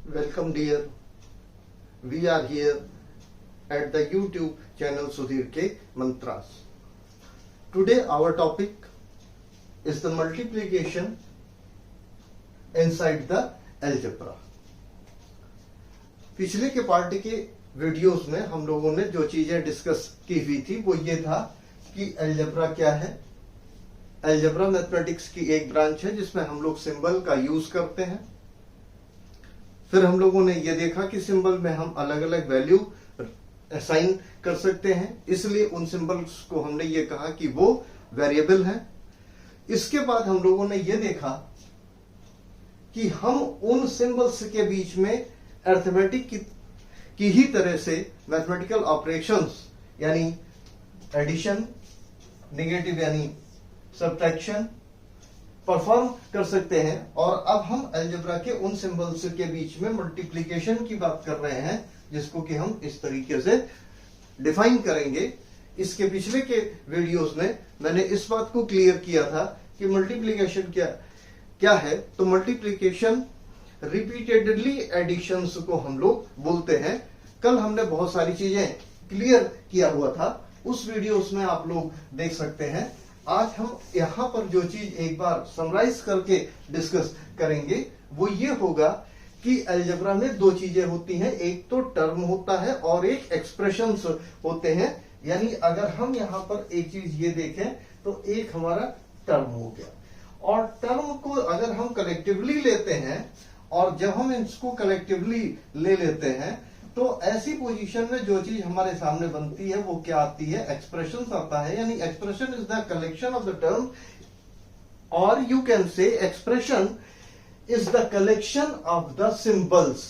Welcome dear. We are here at the YouTube channel Sudhir K Mantras. Today our topic is the multiplication inside the algebra. पिछले के part के videos में हम लोगों ने जो चीजें डिस्कस की हुई थी वो ये था कि अलजेब्रा क्या है। अलजेब्रा मैथमेटिक्स की एक ब्रांच है जिसमें हम लोग सिंबल का यूज करते हैं। फिर हम लोगों ने ये देखा कि सिंबल में हम अलग अलग वैल्यू असाइन कर सकते हैं, इसलिए उन सिंबल्स को हमने ये कहा कि वो वेरिएबल हैं। इसके बाद हम लोगों ने ये देखा कि हम उन सिंबल्स के बीच में अरिथमेटिक की ही तरह से मैथमेटिकल ऑपरेशंस यानी एडिशन, नेगेटिव यानी सब्ट्रैक्शन परफॉर्म कर सकते हैं। और अब हम अलजेब्रा के उन सिंबल्स के बीच में मल्टीप्लिकेशन की बात कर रहे हैं जिसको कि हम इस तरीके से डिफाइन करेंगे। इसके पिछले के वीडियोस में मैंने इस बात को क्लियर किया था कि मल्टीप्लिकेशन क्या है। तो मल्टीप्लिकेशन रिपीटेडली एडिशंस को हम लोग बोलते हैं। कल हमने बहुत सारी चीजें क्लियर किया हुआ था, उस वीडियोस में आप लोग देख सकते हैं। आज हम यहां पर जो चीज एक बार समराइज करके डिस्कस करेंगे वो ये होगा कि अलजेब्रा में दो चीजें होती हैं, एक तो टर्म होता है और एक एक्सप्रेशंस होते हैं। यानी अगर हम यहां पर एक चीज ये देखें तो एक हमारा टर्म हो गया, और टर्म को अगर हम कलेक्टिवली लेते हैं और जब हम इसको कलेक्टिवली ले लेते हैं तो ऐसी पोजीशन में जो चीज हमारे सामने बनती है वो क्या आती है, एक्सप्रेशन आता है। यानी expression is the collection of the term, और you can say expression is the collection of the symbols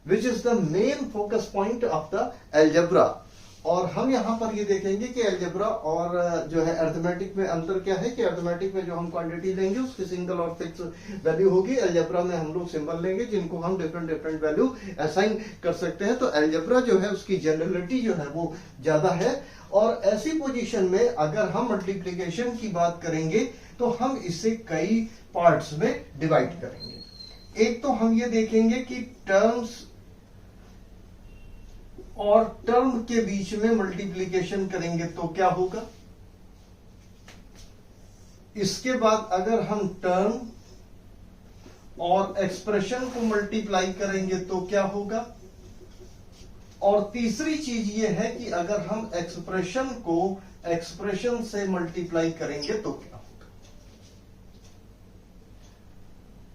which is the main focus point of the algebra. और हम यहां पर ये देखेंगे कि अलजेब्रा और जो है अरिथमेटिक में अंतर क्या है। कि अरिथमेटिक में जो हम क्वांटिटी लेंगे उसकी सिंगल और फिक्स वैल्यू होगी, अलजेब्रा में हम लोग सिंबल लेंगे जिनको हम डिफरेंट वैल्यू असाइन कर सकते हैं। तो अलजेब्रा जो है उसकी जनरलिटी जो है वो ज्यादा है। और ऐसी पोजीशन में अगर हम मल्टीप्लीकेशन की बात करेंगे तो हम इसे कई पार्ट्स में डिवाइड करेंगे। एक तो हम ये देखेंगे कि टर्म्स और टर्म के बीच में मल्टीप्लिकेशन करेंगे तो क्या होगा। इसके बाद अगर हम टर्म और एक्सप्रेशन को मल्टीप्लाई करेंगे तो क्या होगा। और तीसरी चीज ये है कि अगर हम एक्सप्रेशन को एक्सप्रेशन से मल्टीप्लाई करेंगे तो क्या होगा।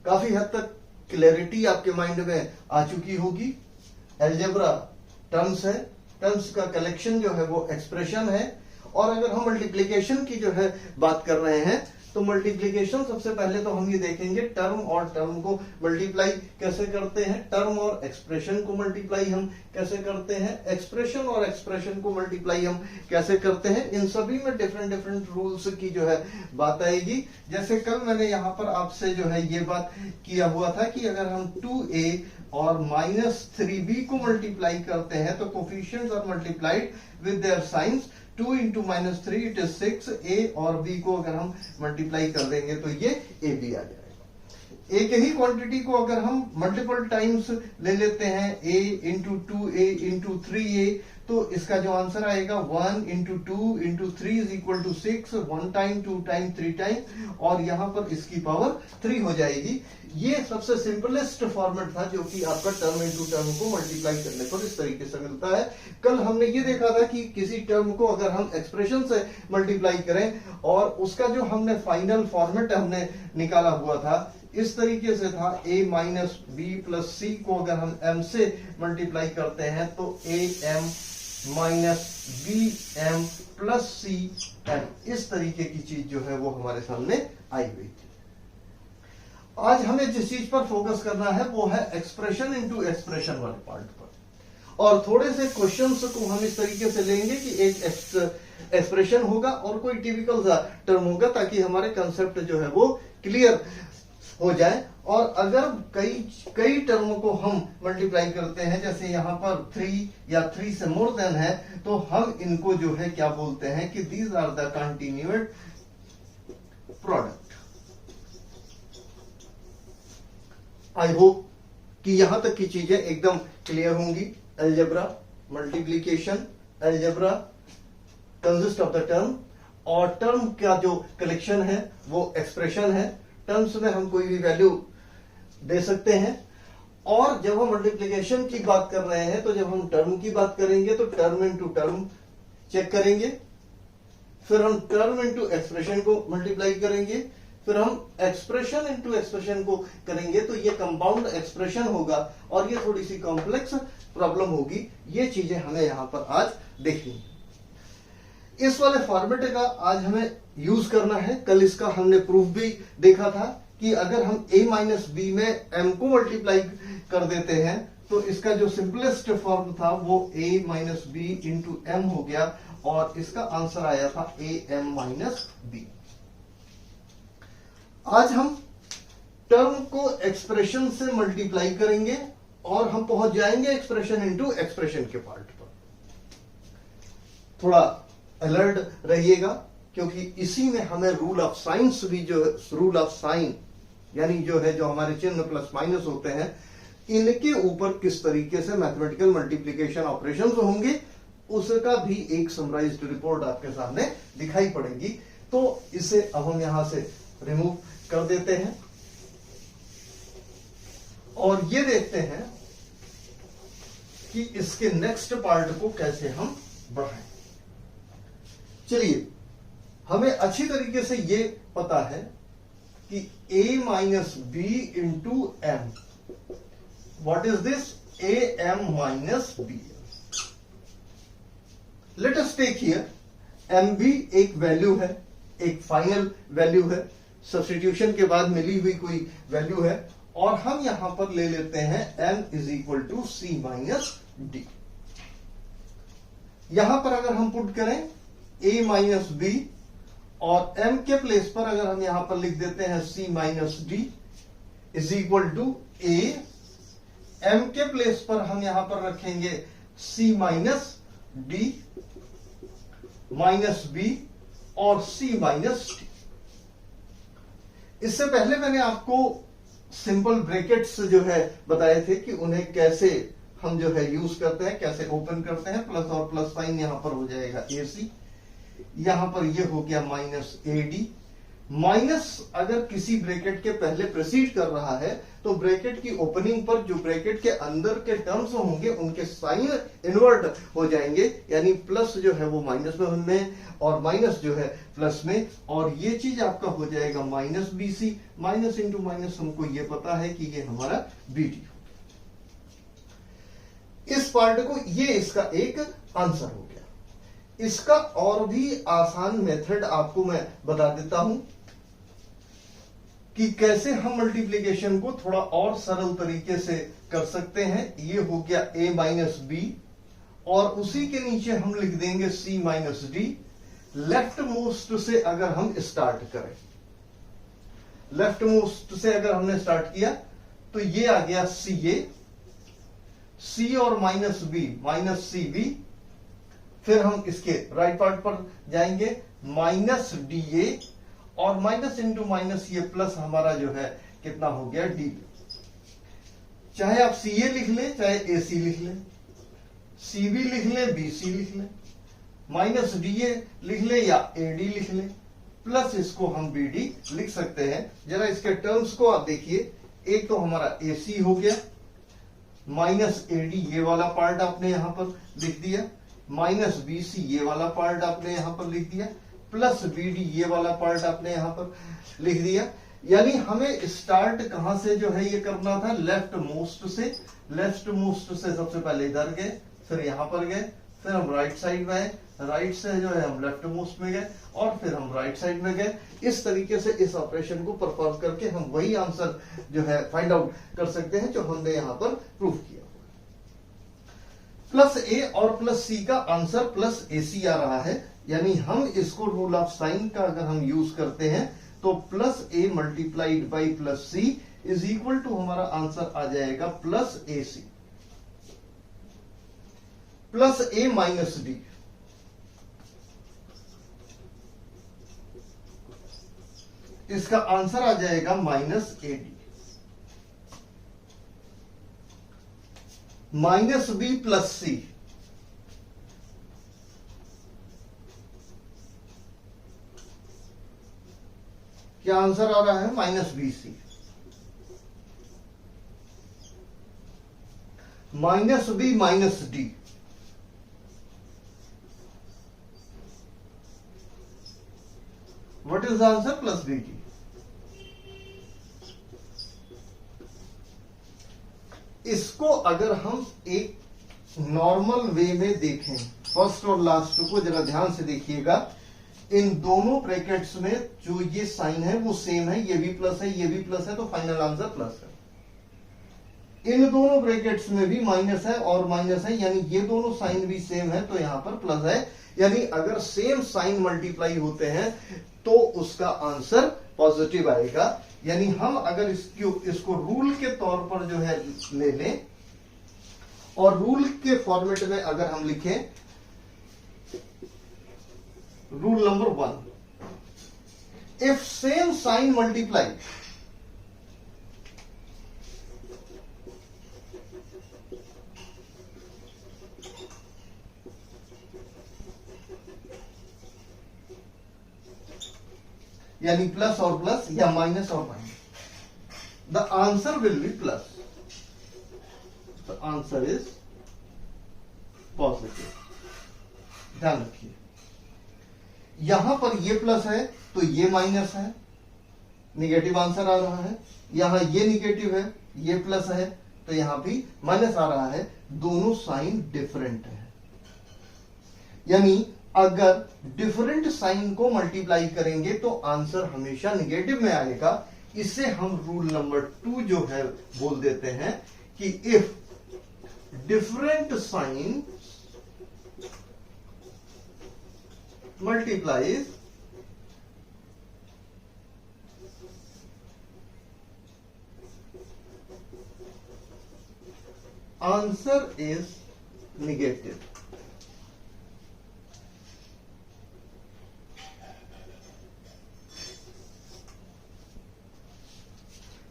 काफी हद तक क्लैरिटी आपके माइंड में आ चुकी होगी। अलजेब्रा टर्म्स है, टर्म्स का कलेक्शन जो है वो एक्सप्रेशन है। और अगर हम मल्टीप्लिकेशन की जो है बात कर रहे हैं तो मल्टीप्लिकेशन सबसे पहले तो हम ये देखेंगे टर्म और टर्म को मल्टीप्लाई कैसे करते हैं, टर्म और एक्सप्रेशन को मल्टीप्लाई हम कैसे करते हैं, एक्सप्रेशन और एक्सप्रेशन को मल्टीप्लाई हम कैसे करते हैं। इन सभी में डिफरेंट रूल्स की जो है बात आएगी। जैसे कल मैंने यहां पर आपसे जो है ये बात किया हुआ था कि अगर हम 2a और -3b को मल्टीप्लाई करते हैं तो coefficients are multiplied with their signs. 2 into -3 it is 6। a और b को अगर हम मल्टीप्लाई कर देंगे तो ये ab आ जाएगा। एक ही क्वांटिटी को अगर हम मल्टीपल टाइम्स ले लेते हैं a into 2a into 3a तो इसका जो आंसर आएगा 1 into 2 into 3 is equal to 6, 1 time 2 time 3 time, और यहां पर इसकी पावर 3 हो जाएगी। ये सबसे सिंपलेस्ट फॉर्मेट था जो कि आपका टर्म इंटू टर्म को मल्टीप्लाई करने पर इस तरीके से मिलता है। कल हमने ये देखा था कि किसी टर्म को अगर हम एक्सप्रेशन से मल्टीप्लाई करें और उसका जो हमने फाइनल फॉर्मेट हमने निकाला हुआ था इस तरीके से था a माइनस बी प्लस सी को अगर हम m से मल्टीप्लाई करते हैं तो am minus b m plus c m, इस तरीके की चीज जो है वो हमारे सामने आई हुई थी। आज हमें जिस चीज पर फोकस करना है वो है एक्सप्रेशन इनटू एक्सप्रेशन वाले पार्ट पर। और थोड़े से क्वेश्चंस को हम इस तरीके से लेंगे कि एक एक्सप्रेशन होगा और कोई टिपिकल सा टर्म होगा ताकि हमारे कंसेप्ट जो है वो क्लियर हो जाए। और अगर कई टर्म को हम मल्टीप्लाई करते हैं जैसे यहां पर 3 या 3 से मोर देन है तो हम इनको जो है क्या बोलते हैं कि these are the continued product. I hope कि यहां तक की चीजें एकदम क्लियर होंगी। Algebra, multiplication, algebra consist of the term, और टर्म का जो कलेक्शन है वो एक्सप्रेशन है। टर्म्स में हम कोई भी वैल्यू दे सकते हैं। और जब हम मल्टीप्लीकेशन की बात कर रहे हैं तो जब हम टर्म की बात करेंगे तो टर्म इनटू टर्म चेक करेंगे, फिर हम टर्म इनटू एक्सप्रेशन को मल्टीप्लाई करेंगे, फिर हम एक्सप्रेशन इनटू एक्सप्रेशन को करेंगे, तो ये कंपाउंड एक्सप्रेशन होगा और ये थोड़ी सी कॉम्प्लेक्स प्रॉब्लम होगी। ये चीजें हमें यहां पर आज देखनी। इस वाले फॉर्मेट का आज हमें यूज करना है। कल इसका हमने प्रूफ भी देखा था कि अगर हम a माइनस बी में m को मल्टीप्लाई कर देते हैं तो इसका जो सिंपलेस्ट फॉर्म था वो a minus b into m हो गया, और इसका आंसर आया था a m माइनस बी। आज हम टर्म को एक्सप्रेशन से मल्टीप्लाई करेंगे और हम पहुंच जाएंगे एक्सप्रेशन इनटू एक्सप्रेशन के पार्ट पर। थोड़ा अलर्ट रहिएगा, क्योंकि इसी में हमें रूल ऑफ साइंस भी, जो रूल ऑफ साइन यानी जो है, जो हमारे चिन्ह प्लस माइनस होते हैं, इनके ऊपर किस तरीके से मैथमेटिकल मल्टीप्लिकेशन ऑपरेशंस होंगे उसका भी एक समराइज्ड रिपोर्ट आपके सामने दिखाई पड़ेगी। तो इसे अब हम यहां से रिमूव कर देते हैं और ये देखते हैं कि इसके नेक्स्ट पार्ट को कैसे हम बढ़ाएं। चलिए, हमें अच्छी तरीके से ये पता है कि a minus b into m, what is this, a m minus b. Let us take here, m भी एक वैल्यू है, एक फाइनल वैल्यू है, सब्स्टिट्यूशन के बाद मिली हुई कोई वैल्यू है, और हम यहां पर ले लेते हैं m is equal to c minus d. यहां पर अगर हम पुट करें a माइनस बी और m के प्लेस पर अगर हम यहां पर लिख देते हैं c minus d is equal to a, m के प्लेस पर हम यहां पर रखेंगे c minus d minus b और c माइनस डी। इससे पहले मैंने आपको सिंपल ब्रैकेट्स जो है बताए थे कि उन्हें कैसे हम जो है यूज करते हैं, कैसे ओपन करते हैं। प्लस और प्लस साइन यहां पर हो जाएगा AC, यहां पर ये हो गया माइनस AD। माइनस अगर किसी ब्रैकेट के पहले प्रोसीड कर रहा है तो ब्रैकेट की ओपनिंग पर जो ब्रैकेट के अंदर के टर्म्स होंगे उनके साइन इन्वर्ट हो जाएंगे, यानी प्लस जो है वो माइनस में और माइनस जो है प्लस में, और ये चीज आपका हो जाएगा minus BC। Minus into minus हमको ये पता है कि ये हमारा BD। इस पार्ट को, ये इसका एक आंसर हो गया। इसका और भी आसान मेथड आपको मैं बता देता हूं कि कैसे हम मल्टीप्लिकेशन को थोड़ा और सरल तरीके से कर सकते हैं। ये हो गया a माइनस बी और उसी के नीचे हम लिख देंगे c minus D. Left most से अगर हम स्टार्ट करें, लेफ्ट मोस्ट से अगर हमने स्टार्ट किया तो ये आ गया CA, C और माइनस बी माइनस CB। फिर हम इसके राइट पार्ट पर जाएंगे माइनस DA और माइनस इंटू माइनस ये प्लस हमारा जो है कितना हो गया DB। चाहे आप CA लिख लें, चाहे AC लिख लें, CB लिख लें, BC लिख लें, माइनस DA लिख लें या AD लिख लें, प्लस इसको हम BD लिख सकते हैं। जरा इसके टर्म्स को आप देखिए, एक तो हमारा AC हो गया, माइनस AD ये वाला पार्ट आपने यहां पर लिख दिया, माइनस BC ये वाला पार्ट आपने यहां पर लिख दिया, प्लस BD ये वाला पार्ट आपने यहां पर लिख दिया। यानी हमें स्टार्ट कहां से जो है ये करना था, लेफ्ट मोस्ट से। लेफ्ट मोस्ट से सबसे पहले इधर गए, फिर यहां पर गए, फिर हम राइट साइड में आए, राइट से जो है हम लेफ्ट मोस्ट में गए और फिर हम राइट साइड में गए। इस तरीके से इस ऑपरेशन को परफॉर्म करके हम वही आंसर जो है फाइंड आउट कर सकते हैं जो हमने यहां पर प्रूव किया। प्लस A और प्लस C का आंसर प्लस AC आ रहा है, यानी हम इसको रूल ऑफ साइन का अगर हम यूज करते हैं तो plus A multiplied by plus C is equal to हमारा आंसर आ जाएगा plus AC plus A minus D। इसका आंसर आ जाएगा minus AD। Minus B plus C, क्या आंसर आ रहा है? Minus B C. Minus B minus D, what is the answer? Plus B D. इसको अगर हम एक नॉर्मल वे में देखें, फर्स्ट और लास्ट को जरा ध्यान से देखिएगा, इन दोनों ब्रैकेट्स में जो ये साइन है वो सेम है, ये भी प्लस है, ये भी प्लस है, तो फाइनल आंसर प्लस है। इन दोनों ब्रैकेट्स में भी माइनस है और माइनस है, यानी ये दोनों साइन भी सेम है, तो यहां पर प्लस है। यानी अगर सेम साइन मल्टीप्लाई होते हैं तो उसका आंसर पॉजिटिव आएगा। यानी हम अगर इसको रूल के तौर पर जो है ले लें, और रूल के फॉर्मेट में अगर हम लिखें, rule number 1, if same sign multiply, यानी प्लस और प्लस या माइनस और minus, the answer will be plus, the answer is positive. ध्यान रखिए, यहां पर ये प्लस है तो ये माइनस है, निगेटिव आंसर आ रहा है। यहां ये निगेटिव है, ये प्लस है, तो यहां भी माइनस आ रहा है। दोनों साइन डिफरेंट है, यानी अगर डिफरेंट साइन को मल्टीप्लाई करेंगे तो आंसर हमेशा निगेटिव में आएगा। इसे हम रूल नंबर 2 जो है बोल देते हैं कि if different sign multiplies answer is negative.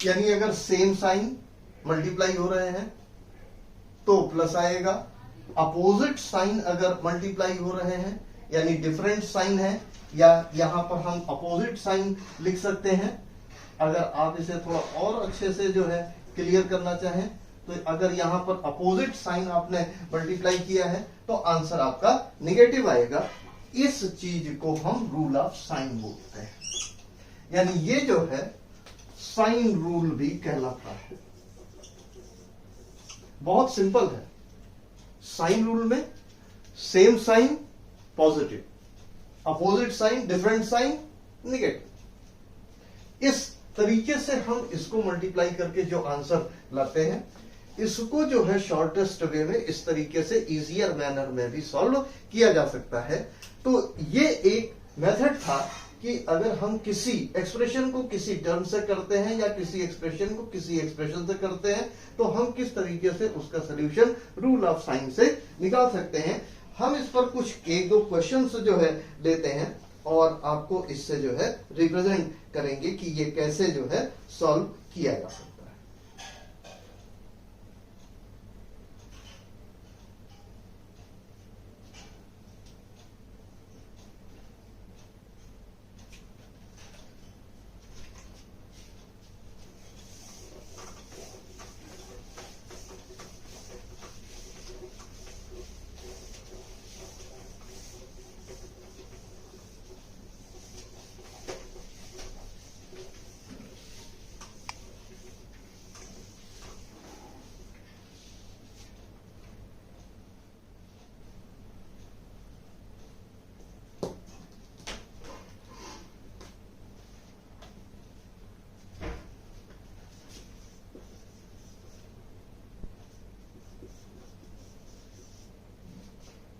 यानी अगर सेम साइन मल्टीप्लाई हो रहे हैं तो प्लस आएगा, अपोजिट साइन अगर मल्टीप्लाई हो रहे हैं यानी डिफरेंट साइन है, या यहां पर हम अपोजिट साइन लिख सकते हैं। अगर आप इसे थोड़ा और अच्छे से जो है क्लियर करना चाहें तो अगर यहां पर अपोजिट साइन आपने मल्टीप्लाई किया है तो आंसर आपका निगेटिव आएगा। इस चीज को हम रूल ऑफ साइन बोलते हैं, यानी ये जो है साइन रूल भी कहलाता है। बहुत सिंपल है। साइन रूल में same sign positive, opposite sign different sign negative. इस तरीके से हम इसको मल्टीप्लाई करके जो आंसर लाते हैं, इसको जो है शॉर्टेस्ट वे में इस तरीके से इजियर मैनर में भी सॉल्व किया जा सकता है। तो ये एक मेथड था कि अगर हम किसी एक्सप्रेशन को किसी टर्म से करते हैं या किसी एक्सप्रेशन को किसी एक्सप्रेशन से करते हैं तो हम किस तरीके से उसका सोल्यूशन रूल ऑफ साइन से निकाल सकते हैं। हम इस पर कुछ एक दो क्वेश्चंस जो है लेते हैं और आपको इससे जो है रिप्रेजेंट करेंगे कि ये कैसे जो है सॉल्व किया जा सकता है।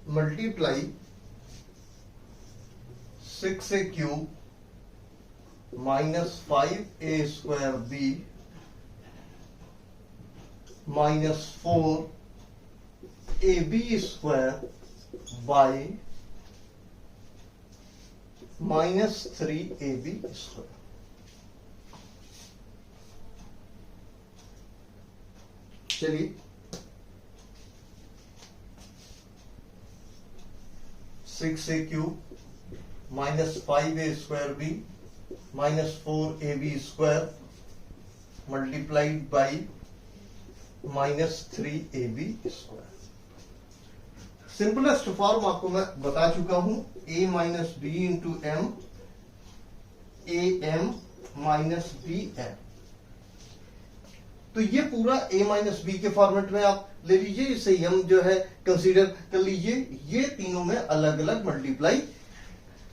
Multiply 6a cube minus 5a square b minus 4ab square by minus 3ab square. चलिए 6a cube minus 5a square b minus 4ab square multiplied by minus 3ab square. Simplest form आपको मैं बता चुका हूं, a minus b into m, a m minus b m. तो ये पूरा a minus b के फॉर्मेट में आप ले लीजिए, इसे m जो है कंसीडर कर लीजिए। ये तीनों में अलग अलग मल्टीप्लाई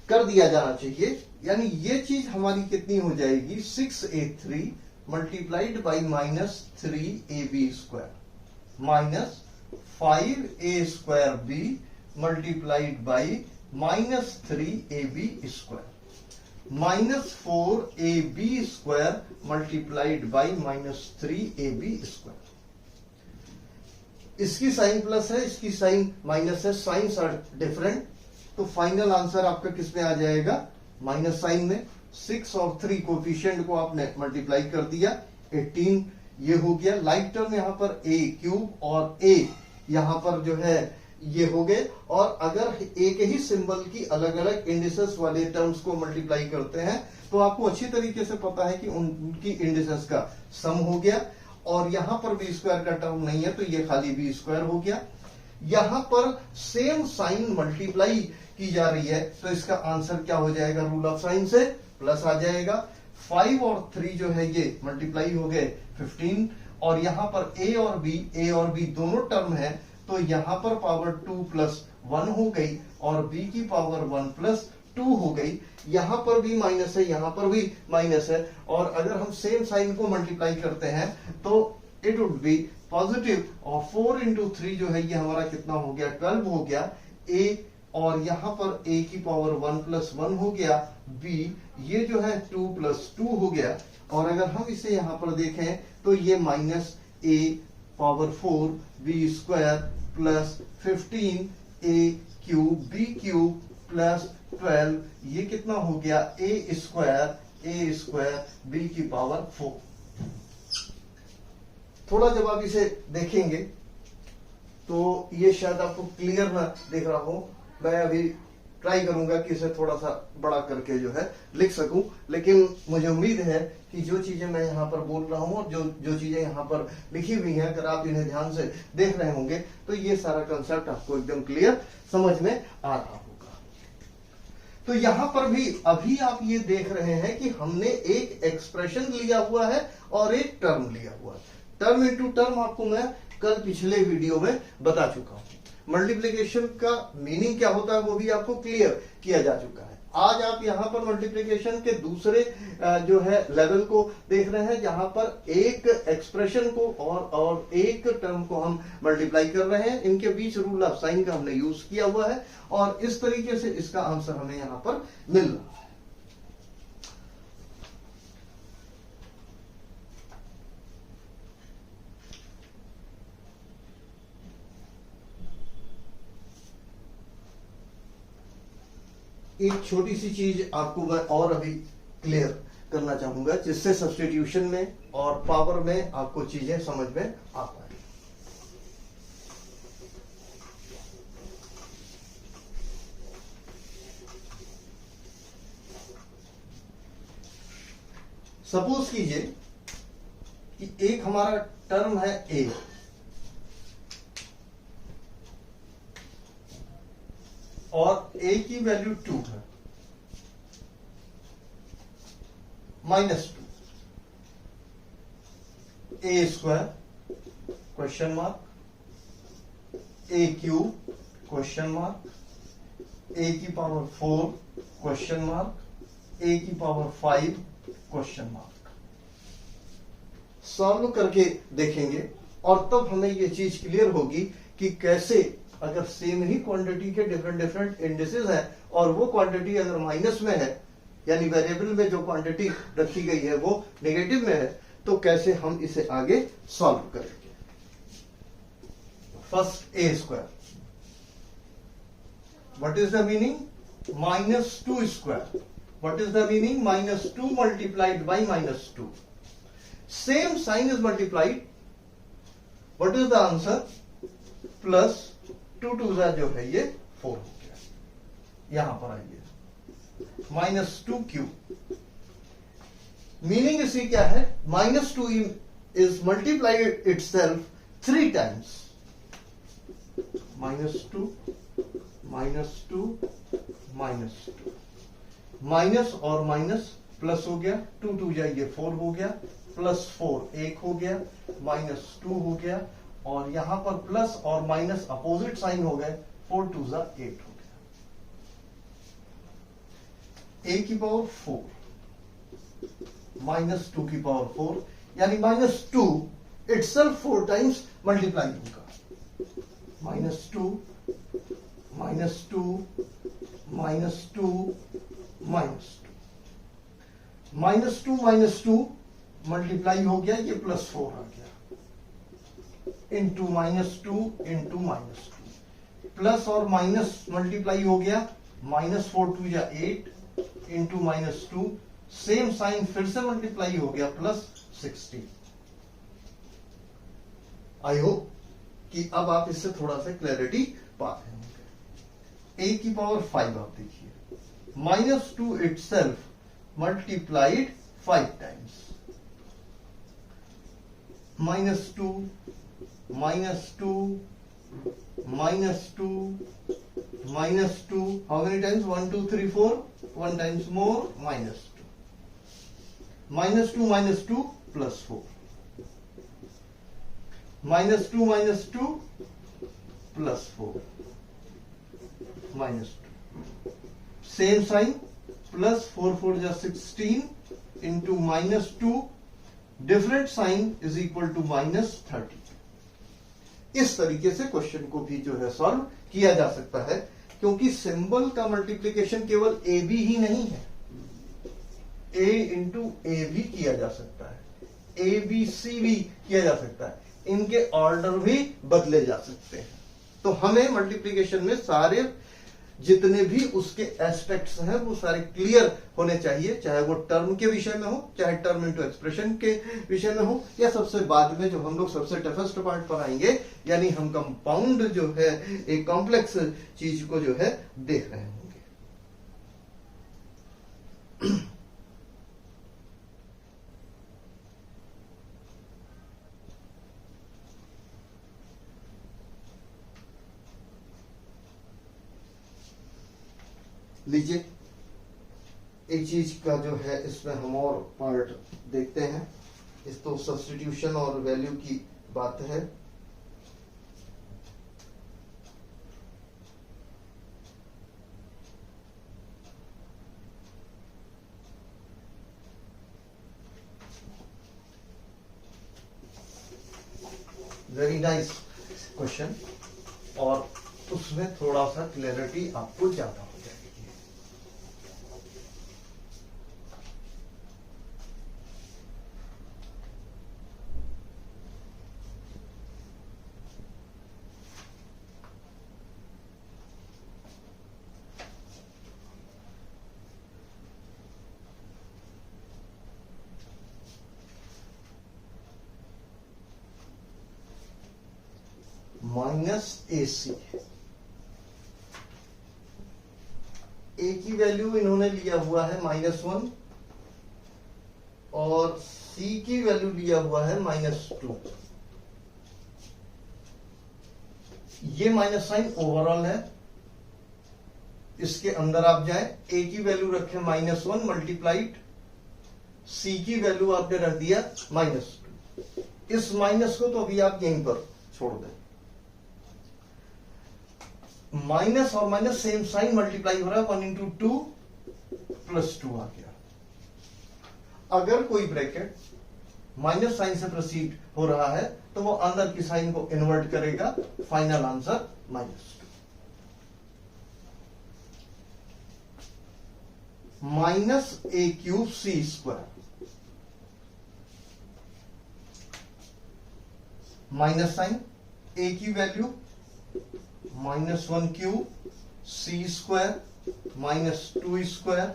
कर दिया जाना चाहिए, यानी ये चीज हमारी कितनी हो जाएगी 6a3 multiplied by minus 3ab square minus 5a square b multiplied by minus 3ab square minus 4ab square multiplied by minus 3ab square. इसकी साइन प्लस है, इसकी साइन माइनस है, साइंस आर डिफरेंट, तो फाइनल आंसर आपका किस में आ जाएगा minus sign में। 6 और 3 कोफिशिएंट को आपने मल्टीप्लाई कर दिया, 18 ये हो गया। लाइक टर्म यहां पर a क्यूब और a यहां पर जो है ये हो गए। और अगर एक ही सिंबल की अलग अलग इंडिसेस वाले टर्म्स को मल्टीप्लाई करते हैं तो आपको अच्छी तरीके से पता है कि उनकी इंडिसेस का सम हो गया। और यहां पर बी स्क्वायर का टर्म नहीं है तो ये खाली बी स्क्वायर हो गया। यहां पर सेम साइन मल्टीप्लाई की जा रही है तो इसका आंसर क्या हो जाएगा, रूल ऑफ साइन से प्लस आ जाएगा। 5 और 3 जो है ये मल्टीप्लाई हो गए 15, और यहां पर a और b दोनों टर्म है तो यहां पर पावर 2 प्लस 1 हो गई और b की पावर 1 प्लस 2 हो गई। यहां पर भी माइनस है, यहां पर भी माइनस है, और अगर हम सेम साइन को मल्टीप्लाई करते हैं तो इट वुड बी पॉजिटिव। और 4 इंटू 3 जो है ये हमारा कितना हो गया 12 हो गया a, और यहां पर a की पावर 1 प्लस 1 हो गया b, ये जो है 2 प्लस 2 हो गया। और अगर हम इसे यहां पर देखें तो ये minus a power 4 b square plus 15 a cube b cube plus 12, ये कितना हो गया a स्क्वायर b की पावर 4। थोड़ा जब आप इसे देखेंगे तो ये शायद आपको क्लियर ना दिख रहा हो, मैं अभी ट्राई करूंगा कि इसे थोड़ा सा बड़ा करके जो है लिख सकूं, लेकिन मुझे उम्मीद है कि जो चीजें मैं यहाँ पर बोल रहा हूं और जो चीजें यहाँ पर लिखी हुई हैं अगर आप इन्हें ध्यान से देख रहे होंगे तो ये सारा कंसेप्ट आपको एकदम क्लियर समझ में आ रहा होगा। तो यहां पर भी अभी आप ये देख रहे हैं कि हमने एक एक्सप्रेशन लिया हुआ है और एक टर्म लिया हुआ है। टर्म इंटू टर्म आपको मैं कल पिछले वीडियो में बता चुका हूं। मल्टीप्लिकेशन का मीनिंग क्या होता है वो भी आपको क्लियर किया जा चुका है। आज आप यहां पर मल्टीप्लिकेशन के दूसरे जो है लेवल को देख रहे हैं, जहां पर एक एक्सप्रेशन को और एक टर्म को हम मल्टीप्लाई कर रहे हैं। इनके बीच रूल ऑफ साइन का हमने यूज किया हुआ है और इस तरीके से इसका आंसर हमें यहां पर मिल रहा है। एक छोटी सी चीज आपको मैं और अभी क्लियर करना चाहूंगा जिससे सब्स्टिट्यूशन में और पावर में आपको चीजें समझ में आ पाए। सपोज कीजिए कि एक हमारा टर्म है a, और a की वैल्यू 2 है, -2, a square question mark, a cube question mark, a की पावर 4 क्वेश्चन मार्क, a की पावर 5 क्वेश्चन मार्क। सॉल्व करके देखेंगे और तब हमें ये चीज क्लियर होगी कि कैसे अगर सेम ही क्वांटिटी के डिफरेंट इंडिसेस है और वो क्वांटिटी अगर माइनस में है, यानी वेरिएबल में जो क्वांटिटी रखी गई है वो नेगेटिव में है, तो कैसे हम इसे आगे सॉल्व करेंगे। First a square, what is the meaning, -2 square, what is the meaning, -2 multiplied by -2, same sign is multiplied, what is the answer, +2 2 जो है ये 4 हो गया। यहां पर आइए, -2q। मीनिंग इसी क्या है, -2 is multiplied itself 3 times, -2 -2 -2, minus और माइनस प्लस हो गया, 2 2 जाइए 4 हो गया, +4 1 हो गया, -2 हो गया, और यहां पर प्लस और माइनस अपोजिट साइन हो गए, 4 2 8 हो गया, a⁴ -2⁴, यानी -2 इटसेल्फ 4 टाइम्स मल्टीप्लाई होगा, -2 -2 -2 -2 मल्टीप्लाई हो गया, ये +4 आ गया, इंटू -2 इंटू -2, प्लस और माइनस मल्टीप्लाई हो गया, -4 2 या 8 इंटू -2, सेम साइन फिर से मल्टीप्लाई हो गया, +16। आई होप कि अब आप इससे थोड़ा सा क्लैरिटी पा रहे होंगे। a⁵ आप देखिए, -2 itself multiplied 5 times, -2 -2 -2 how many times, 1 2 3 4, 1 times more, -2 -2 -2 +4, -2 -2 +4 -2, same sign, +4 4 जा 16 into -2, different sign is equal to -30। इस तरीके से क्वेश्चन को भी जो है सॉल्व किया जा सकता है, क्योंकि सिंबल का मल्टीप्लीकेशन केवल ए बी ही नहीं है, a इंटू ए भी किया जा सकता है, ए बी सी भी किया जा सकता है, इनके ऑर्डर भी बदले जा सकते हैं। तो हमें मल्टीप्लीकेशन में सारे जितने भी उसके एस्पेक्ट्स हैं वो सारे क्लियर होने चाहिए, चाहे वो टर्म के विषय में हो, चाहे टर्म इनटू एक्सप्रेशन के विषय में हो, या सबसे बाद में जो हम लोग सबसे टफेस्ट पार्ट पर आएंगे, यानी हम कंपाउंड जो है एक कॉम्प्लेक्स चीज को जो है देख रहे होंगे। लीजिए, एक चीज का जो है इसमें हम और पार्ट देखते हैं, इस तो सब्स्टिट्यूशन और वैल्यू की बात है। वेरी नाइस क्वेश्चन, और उसमें थोड़ा सा क्लैरिटी आपको ज्यादा हो जाएगी। -AC, ए की वैल्यू इन्होंने लिया हुआ है -1 और सी की वैल्यू लिया हुआ है -2। ये माइनस साइन ओवरऑल है, इसके अंदर आप जाए, ए की वैल्यू रखें -1 मल्टीप्लाइड, सी की वैल्यू आपने रख दिया -2। इस माइनस को तो अभी आप यहीं पर छोड़ दें, माइनस और माइनस सेम साइन मल्टीप्लाई हो रहा है, 1 इंटू 2 +2 आ गया। अगर कोई ब्रैकेट माइनस साइन से प्रोसीड हो रहा है तो वो अंदर की साइन को इन्वर्ट करेगा, final answer -2। -a⁵c², minus sign, a की value -1³ c² -2²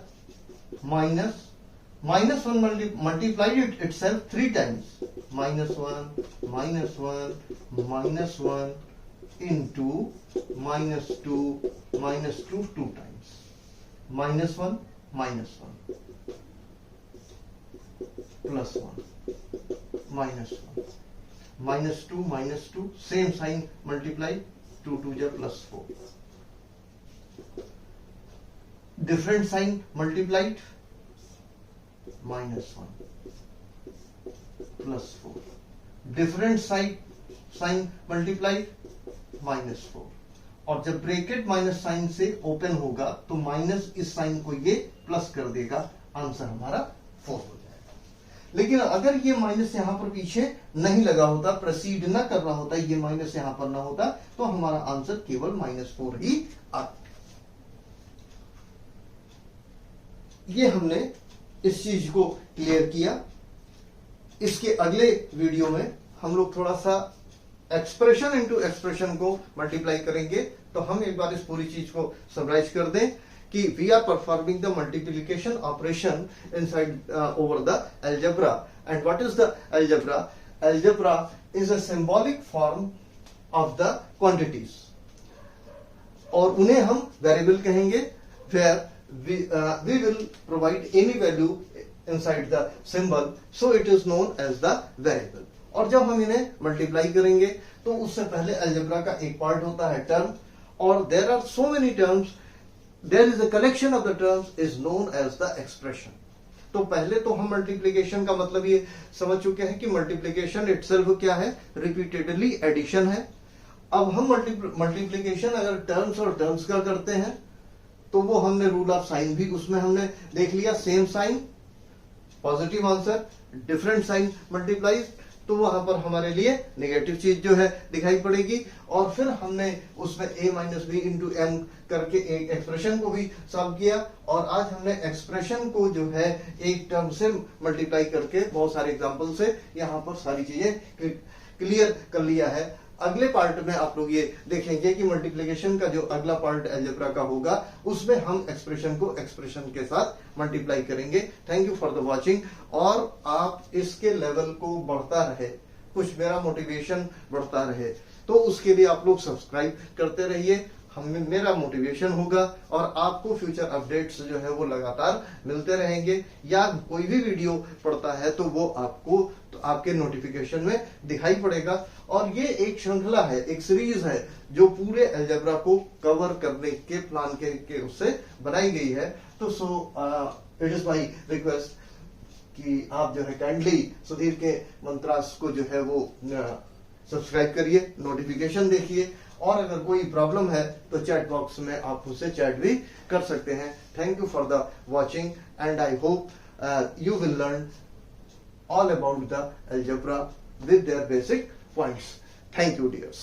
-1 multiplied itself 3 times, -1 into -2 2 times, -1 -1 +1 -1 -2 -2 same sign multiply 2 2 जा +4 different sign multiplied -1 +4 different sign multiplied -4 और जब ब्रैकेट माइनस साइन से ओपन होगा तो माइनस इस साइन को ये प्लस कर देगा, आंसर हमारा 4 हो जाएगा। लेकिन अगर ये माइनस यहां पर पीछे नहीं लगा होता, प्रोसीड ना कर रहा होता, ये माइनस यहां पर ना होता, तो हमारा आंसर केवल -4 ही आता। ये हमने इस चीज को क्लियर किया। इसके अगले वीडियो में हम लोग थोड़ा सा एक्सप्रेशन इनटू एक्सप्रेशन को मल्टीप्लाई करेंगे। तो हम एक बार इस पूरी चीज को समराइज कर दें कि we are performing the multiplication operation inside over the algebra. And what is the algebra? Algebra is a symbolic form of the quantities, और उन्हें हम वेरिएबल कहेंगे, where we will provide any value inside the symbol, so it is known as the variable। और जब हम इन्हें multiply करेंगे तो उससे पहले अलजेब्रा का एक पार्ट होता है टर्म, और there are so many terms, there is a collection of the terms is known as the expression. तो पहले तो हम मल्टीप्लिकेशन का मतलब ये समझ चुके हैं कि मल्टीप्लिकेशन इटसेल्फ क्या है, रिपीटेडली एडिशन है। अब हम मल्टीप्लिकेशन अगर टर्म्स और टर्म्स का करते हैं तो वो हमने रूल ऑफ साइन भी उसमें हमने देख लिया, same sign positive answer, different sign multiplies, तो वहां पर हमारे लिए नेगेटिव चीज जो है दिखाई पड़ेगी। और फिर हमने उसमें a - b × m करके एक एक्सप्रेशन को भी सॉल्व किया, और आज हमने एक्सप्रेशन को जो है एक टर्म से मल्टीप्लाई करके बहुत सारे एग्जांपल से यहां पर सारी चीजें क्लियर कर लिया है। अगले पार्ट में आप लोग ये देखेंगे कि मल्टीप्लिकेशन का जो अगला पार्ट अलजेब्रा का होगा उसमें हम एक्सप्रेशन को एक्सप्रेशन के साथ मल्टीप्लाई करेंगे। Thank you for the watching. और आप इसके लेवल को बढ़ता रहे, कुछ मेरा मोटिवेशन बढ़ता रहे, तो उसके लिए आप लोग सब्सक्राइब करते रहिए, मेरा मोटिवेशन होगा, और आपको फ्यूचर अपडेट्स जो है वो लगातार मिलते रहेंगे। या कोई भी वीडियो पड़ता है तो वो आपको तो आपके नोटिफिकेशन में दिखाई पड़ेगा। और ये एक श्रृंखला है, एक सीरीज है जो पूरे अलजेब्रा को कवर करने के प्लान के उससे बनाई गई है। तो इट इज माई रिक्वेस्ट कि आप जो है काइंडली सुधीर के मंत्रास को जो है वो सब्सक्राइब करिए, नोटिफिकेशन देखिए, और अगर कोई प्रॉब्लम है तो चैट बॉक्स में आप उससे चैट भी कर सकते हैं। Thank you for the watching, and I hope you will learn all about the algebra with their basic points. Thank you, dears.